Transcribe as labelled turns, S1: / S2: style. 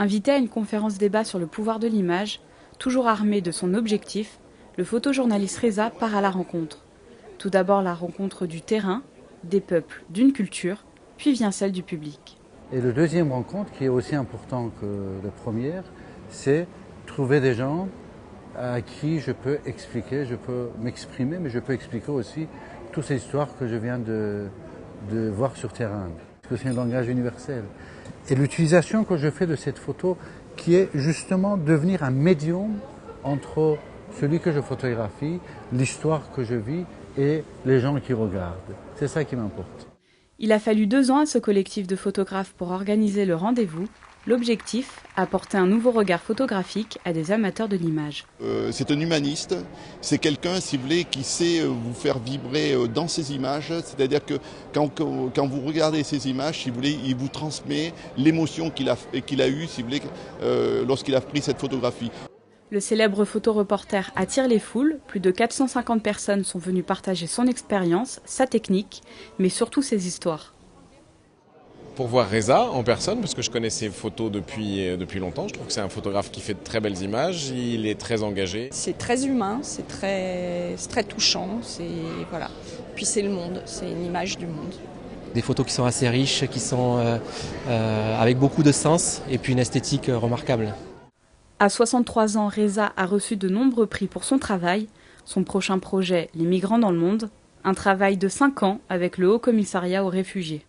S1: Invité à une conférence débat sur le pouvoir de l'image, toujours armé de son objectif, le photojournaliste Reza part à la rencontre. Tout d'abord la rencontre du terrain, des peuples, d'une culture, puis vient celle du public.
S2: Et le deuxième rencontre, qui est aussi important que la première, c'est trouver des gens à qui je peux expliquer, je peux m'exprimer, mais je peux expliquer aussi toutes ces histoires que je viens de voir sur terrain. Parce que c'est un langage universel. Et l'utilisation que je fais de cette photo, qui est justement devenir un médium entre celui que je photographie, l'histoire que je vis et les gens qui regardent. C'est ça qui m'importe.
S1: Il a fallu 2 ans à ce collectif de photographes pour organiser le rendez-vous. L'objectif, apporter un nouveau regard photographique à des amateurs de l'image.
S3: C'est un humaniste, c'est quelqu'un, si vous voulez, qui sait vous faire vibrer dans ses images. C'est-à-dire que quand vous regardez ces images, si vous voulez, il vous transmet l'émotion qu'il a eue, si vous voulez, lorsqu'il a pris cette photographie.
S1: Le célèbre photoreporter attire les foules. Plus de 450 personnes sont venues partager son expérience, sa technique, mais surtout ses histoires.
S4: Pour voir Reza en personne, parce que je connais ses photos depuis longtemps. Je trouve que c'est un photographe qui fait de très belles images, il est très engagé.
S5: C'est très humain, c'est très touchant, voilà. Puis c'est le monde, c'est une image du monde.
S6: Des photos qui sont assez riches, qui sont avec beaucoup de sens et puis une esthétique remarquable.
S1: À 63 ans, Reza a reçu de nombreux prix pour son travail. Son prochain projet, Les migrants dans le monde, un travail de 5 ans avec le Haut Commissariat aux réfugiés.